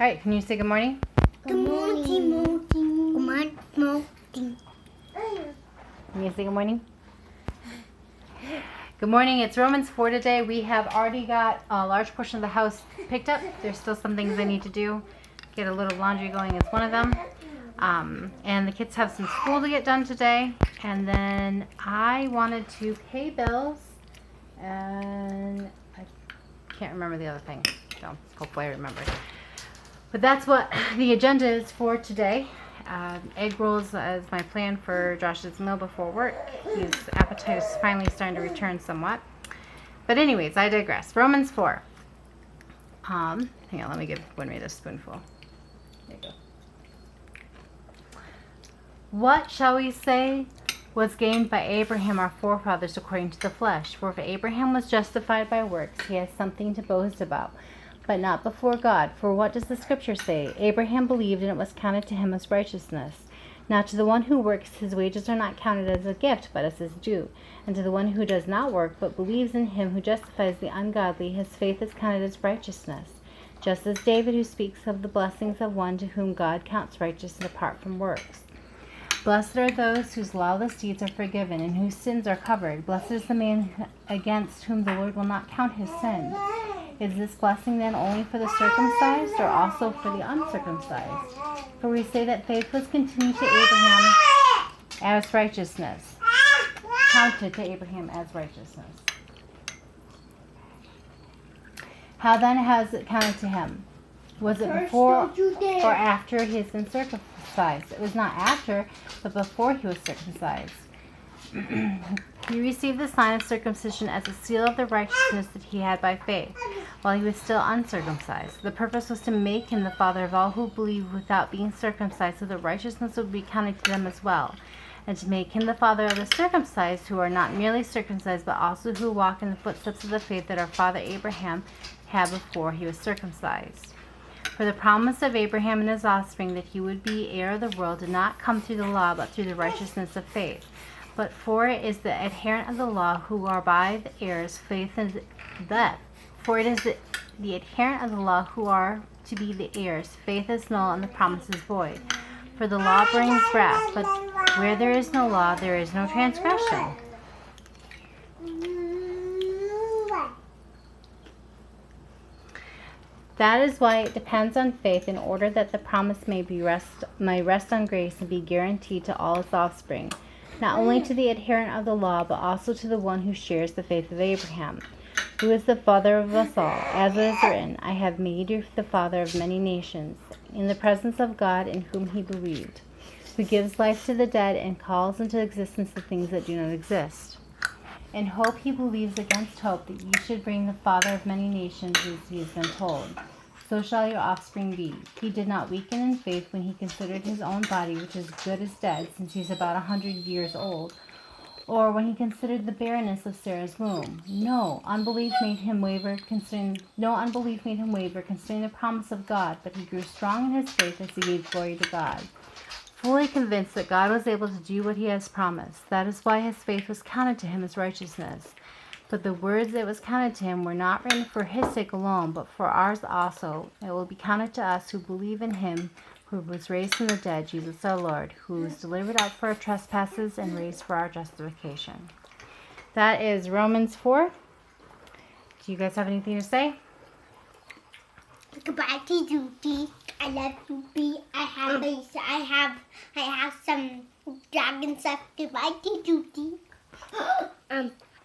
All right, can you say good morning? Good morning. Good morning. Can you say good morning? Good morning. It's Romans 4 today. We have already got a large portion of the house picked up. There's still some things I need to do. Get a little laundry going is one of them. And the kids have some school to get done today. And then I wanted to pay bills. And I can't remember the other thing. So hopefully I remember. But that's what the agenda is for today. Egg rolls is my plan for Josh's meal before work. His appetite is finally starting to return somewhat. But anyways, I digress. Romans 4. Hang on, let me give Winry this spoonful. There you go. What shall we say was gained by Abraham our forefathers according to the flesh? For if Abraham was justified by works, he has something to boast about, but not before God. For what does the scripture say? Abraham believed, and it was counted to him as righteousness. Now to the one who works, his wages are not counted as a gift, but as his due. And to the one who does not work, but believes in him who justifies the ungodly, his faith is counted as righteousness. Just as David, who speaks of the blessings of one to whom God counts righteous apart from works. Blessed are those whose lawless deeds are forgiven, and whose sins are covered. Blessed is the man against whom the Lord will not count his sin. Is this blessing then only for the circumcised, or also for the uncircumcised? For we say that faith was continued to Abraham as righteousness. Counted to Abraham as righteousness. How then has it counted to him? Was it before or after he has been circumcised? It was not after, but before he was circumcised. He received the sign of circumcision as a seal of the righteousness that he had by faith, while he was still uncircumcised. The purpose was to make him the father of all who believe without being circumcised, so that righteousness would be counted to them as well, and to make him the father of the circumcised, who are not merely circumcised, but also who walk in the footsteps of the faith that our father Abraham had before he was circumcised. For the promise of Abraham and his offspring that he would be heir of the world did not come through the law, but through the righteousness of faith. But for it is the adherent of the law who are by the heirs, faith is that. For it is the adherent of the law who are to be the heirs. Faith is null and the promise is void. For the law brings wrath, but where there is no law, there is no transgression. That is why it depends on faith, in order that the promise may rest on grace and be guaranteed to all his offspring, not only to the adherent of the law, but also to the one who shares the faith of Abraham, who is the father of us all. As it is written, I have made you the father of many nations, in the presence of God in whom he believed, who gives life to the dead and calls into existence the things that do not exist. In hope he believes against hope that ye should bring the father of many nations, as he has been told. So shall your offspring be. He did not weaken in faith when he considered his own body, which is good as dead, since he is about 100 years old, or when he considered the barrenness of Sarah's womb. No unbelief made him waver concerning the promise of God, but he grew strong in his faith as he gave glory to God, fully convinced that God was able to do what he has promised. That is why his faith was counted to him as righteousness. But the words that was counted to him were not written for his sake alone, but for ours also. It will be counted to us who believe in him who was raised from the dead, Jesus our Lord, who was delivered up for our trespasses and raised for our justification. That is Romans 4. Do you guys have anything to say? Goodbye to Judy. I love Judy. I have some dragon stuff. Goodbye to Judy.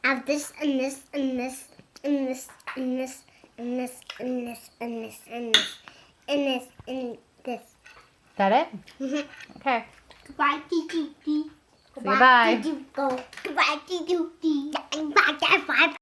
Of this and this and this and this and this and this and this and this and this and this and this. Is that it? Mm-hmm. Okay. Goodbye to Judy. Say bye. Goodbye to Judy. Goodbye.